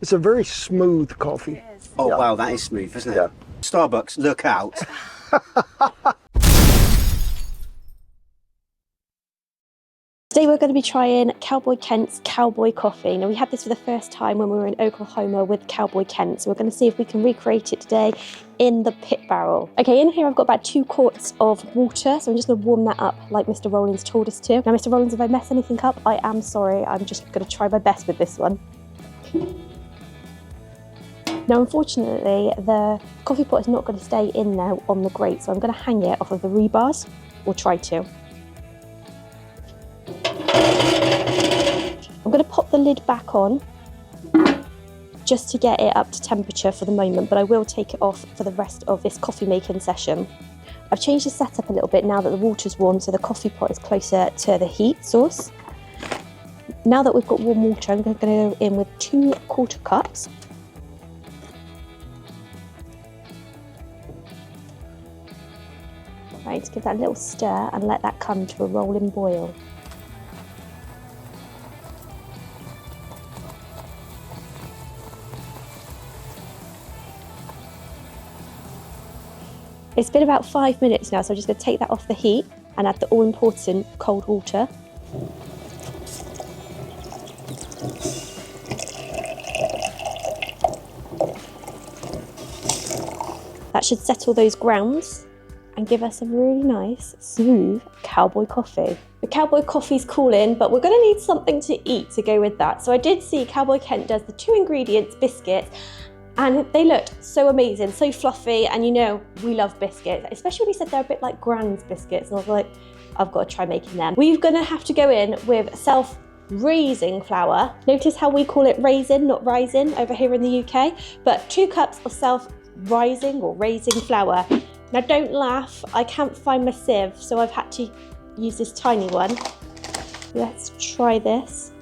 It's a very smooth coffee. Oh, wow, that is smooth, isn't it? Yeah. Starbucks, look out. Today we're going to be trying Cowboy Kent's Cowboy Coffee. Now we had this for the first time when we were in Oklahoma with Cowboy Kent, so we're going to see if we can recreate it today in the pit barrel. Okay, in here I've got about 2 quarts of water, so I'm just going to warm that up like Mr. Rollins told us to. Now Mr. Rollins, if I mess anything up, I am sorry. I'm just going to try my best with this one. Now unfortunately the coffee pot is not going to stay in now on the grate, so I'm going to hang it off of the rebars, or try to. I'm going to pop the lid back on just to get it up to temperature for the moment, but I will take it off for the rest of this coffee making session. I've changed the setup a little bit now that the water's warm, so the coffee pot is closer to the heat source. Now that we've got warm water, I'm going to go in with 2 quarter cups. Right, to give that a little stir and let that come to a rolling boil. It's been about 5 minutes now, so I'm just going to take that off the heat and add the all-important cold water. That should settle those grounds and give us a really nice, smooth Cowboy coffee. The Cowboy coffee's cooling, but we're going to need something to eat to go with that. So I did see Cowboy Kent does the 2 ingredients biscuits, and they looked so amazing, so fluffy, and you know we love biscuits, especially when he said they're a bit like Gran's biscuits, and I was like, I've got to try making them. We're going to have to go in with self-raising flour. Notice how we call it raisin, not rising over here in the UK, but 2 cups of self-rising or raising flour. Now don't laugh, I can't find my sieve, so I've had to use this tiny one. Let's try this.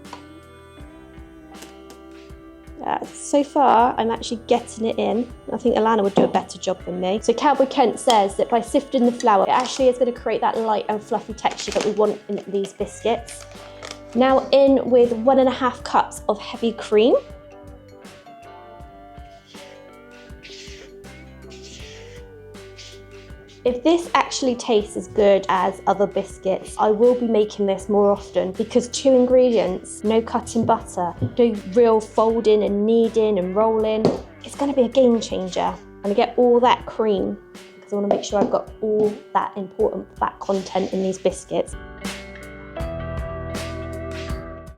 So far, I'm actually getting it in. I think Alana would do a better job than me. So Cowboy Kent says that by sifting the flour, it actually is going to create that light and fluffy texture that we want in these biscuits. Now in with 1.5 cups of heavy cream. If this actually tastes as good as other biscuits, I will be making this more often because 2 ingredients, no cutting butter, no real folding and kneading and rolling. It's going to be a game changer. I'm going to get all that cream because I want to make sure I've got all that important fat content in these biscuits.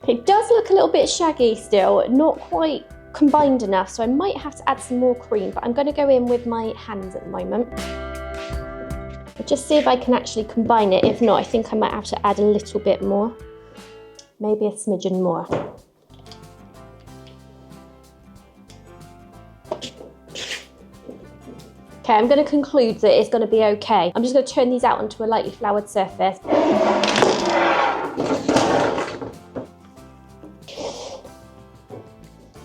It does look a little bit shaggy still, not quite combined enough, so I might have to add some more cream, but I'm going to go in with my hands at the moment. Just see if I can actually combine it. If not, I think I might have to add a little bit more. Maybe a smidgen more. Okay, I'm going to conclude that it's going to be okay. I'm just going to turn these out onto a lightly floured surface.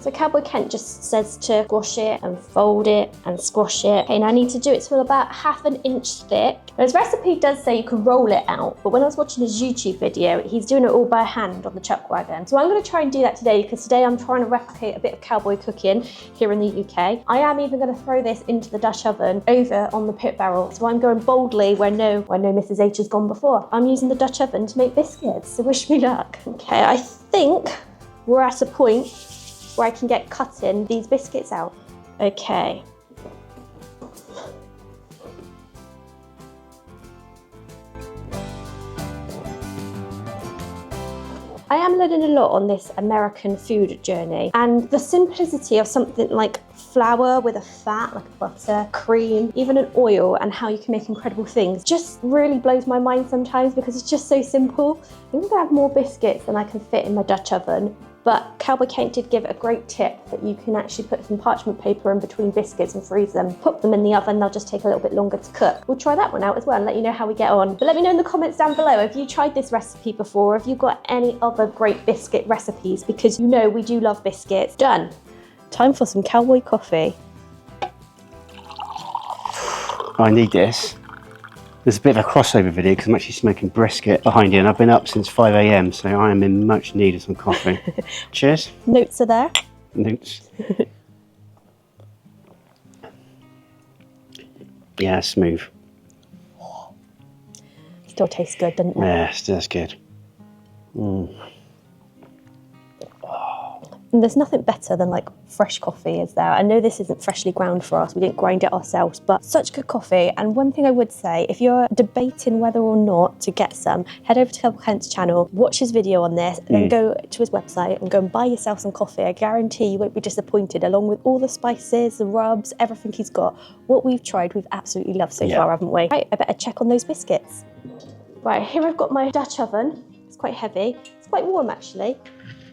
So Cowboy Kent just says to squash it and fold it and squash it. Okay, now I need to do it till about 1/2 inch thick. Now his recipe does say you can roll it out, but when I was watching his YouTube video, he's doing it all by hand on the chuckwagon. So I'm going to try and do that today because today I'm trying to replicate a bit of cowboy cooking here in the UK. I am even going to throw this into the Dutch oven over on the pit barrel. So I'm going boldly where no Mrs. H has gone before. I'm using the Dutch oven to make biscuits, so wish me luck. Okay, I think we're at a point where I can get cutting these biscuits out. Okay. I am learning a lot on this American food journey, and the simplicity of something like flour with a fat, like butter, cream, even an oil, and how you can make incredible things just really blows my mind sometimes because it's just so simple. I think I'm gonna have more biscuits than I can fit in my Dutch oven. But Cowboy Kent did give a great tip that you can actually put some parchment paper in between biscuits and freeze them. Put them in the oven, they'll just take a little bit longer to cook. We'll try that one out as well and let you know how we get on. But let me know in the comments down below if you tried this recipe before, if you've got any other great biscuit recipes, because you know we do love biscuits. Done. Time for some Cowboy coffee. I need this. There's a bit of a crossover video because I'm actually smoking brisket behind you, and I've been up since 5 AM, so I am in much need of some coffee. Cheers. Notes are there. Newts. Yeah, smooth. Still tastes good, doesn't it? Yeah, still good. And there's nothing better than like fresh coffee, is there? I know this isn't freshly ground for us, we didn't grind it ourselves, but such good coffee. And one thing I would say, if you're debating whether or not to get some, head over to Cowboy Kent's channel, watch his video on this, and then go to his website and go and buy yourself some coffee. I guarantee you won't be disappointed, along with all the spices, the rubs, everything he's got. What we've tried, we've absolutely loved so far, haven't we? Right, I better check on those biscuits. Right, here I've got my Dutch oven. It's quite heavy. It's quite warm, actually.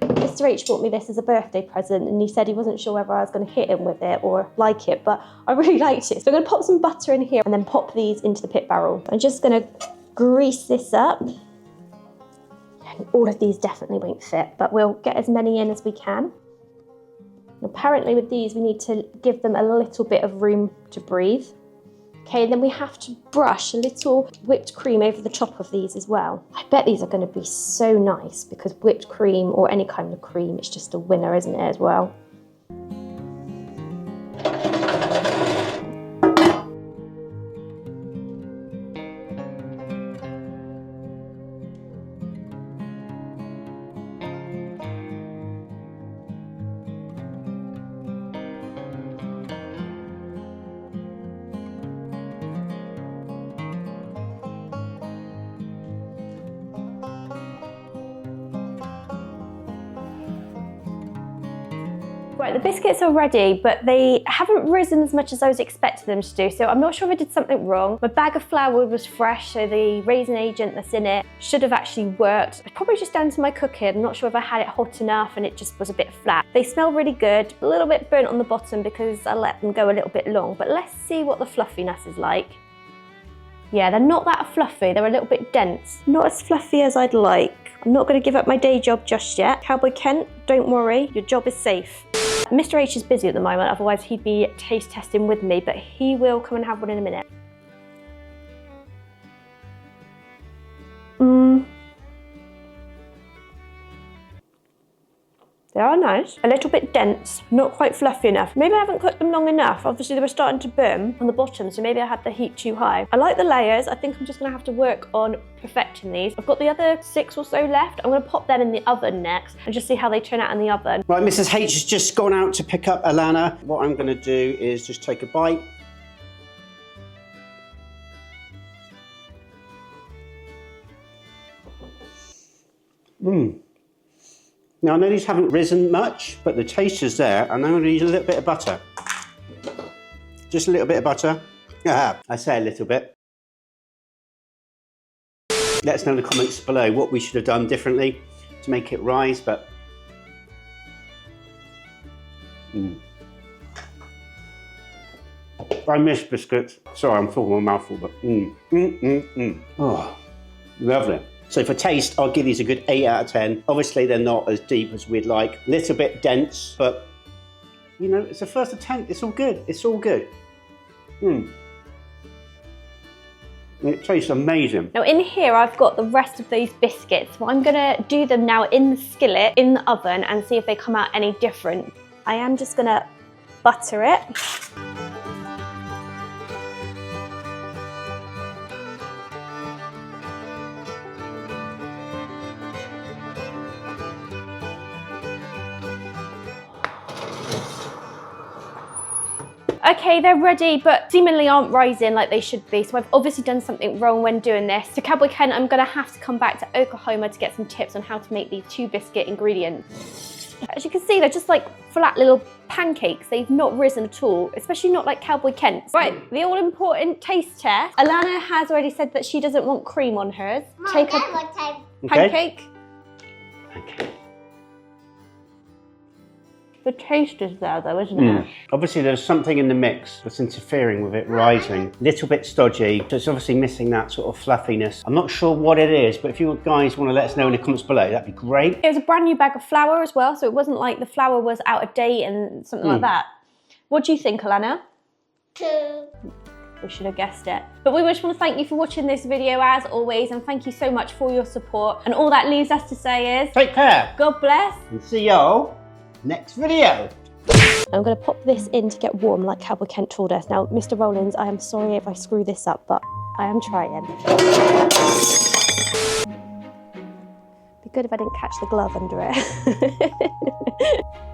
Mr. H bought me this as a birthday present, and he said he wasn't sure whether I was going to hit him with it or like it, but I really liked it. So I'm going to pop some butter in here and then pop these into the pit barrel. I'm just going to grease this up. And all of these definitely won't fit, but we'll get as many in as we can. And apparently with these, we need to give them a little bit of room to breathe. Okay, then we have to brush a little whipped cream over the top of these as well. I bet these are going to be so nice because whipped cream or any kind of cream, it's just a winner, isn't it, as well? Right, the biscuits are ready, but they haven't risen as much as I was expecting them to do, so I'm not sure if I did something wrong. My bag of flour was fresh, so the raisin agent that's in it should have actually worked. It's probably just down to my cooking. I'm not sure if I had it hot enough and it just was a bit flat. They smell really good, a little bit burnt on the bottom because I let them go a little bit long, but let's see what the fluffiness is like. Yeah, they're not that fluffy, they're a little bit dense. Not as fluffy as I'd like. I'm not going to give up my day job just yet. Cowboy Kent, don't worry, your job is safe. Mr. H is busy at the moment, otherwise he'd be taste testing with me, but he will come and have one in a minute. They are nice. A little bit dense, not quite fluffy enough. Maybe I haven't cooked them long enough. Obviously they were starting to burn on the bottom, so maybe I had the heat too high. I like the layers. I think I'm just gonna have to work on perfecting these. I've got the other 6 or so left. I'm gonna pop them in the oven next and just see how they turn out in the oven. Right, Mrs. H has just gone out to pick up Alana. What I'm gonna do is just take a bite. Now I know these haven't risen much, but the taste is there, and I'm going to use a little bit of butter. Just a little bit of butter. I say a little bit. Let us know in the comments below what we should have done differently to make it rise, but... I miss biscuits. Sorry, I'm full of my mouthful, but Oh, lovely. So for taste, I'll give these a good 8 out of 10. Obviously, they're not as deep as we'd like. Little bit dense, but you know, it's a first attempt. It's all good. It's all good. It tastes amazing. Now in here, I've got the rest of those biscuits. So I'm gonna do them now in the skillet, in the oven, and see if they come out any different. I am just gonna butter it. Okay, they're ready, but seemingly aren't rising like they should be, so I've obviously done something wrong when doing this. So Cowboy Kent, I'm gonna have to come back to Oklahoma to get some tips on how to make these 2 biscuit ingredients. As you can see, they're just like flat little pancakes. They've not risen at all, especially not like Cowboy Kent's. Right, the all-important taste test. Alana has already said that she doesn't want cream on hers. Mom, Take a pancake. Okay. The taste is there though, isn't it? Obviously there's something in the mix that's interfering with it rising. Little bit stodgy, so it's obviously missing that sort of fluffiness. I'm not sure what it is, but if you guys want to let us know in the comments below, that'd be great. It was a brand new bag of flour as well, so it wasn't like the flour was out of date and something like that. What do you think, Alana? 2. We should have guessed it. But we just want to thank you for watching this video as always, and thank you so much for your support. And all that leaves us to say is... Take care. God bless. And see y'all next video. I'm going to pop this in to get warm like Cowboy Kent told us. Now, Mr. Rollins, I am sorry if I screw this up, but I am trying. Be good if I didn't catch the glove under it.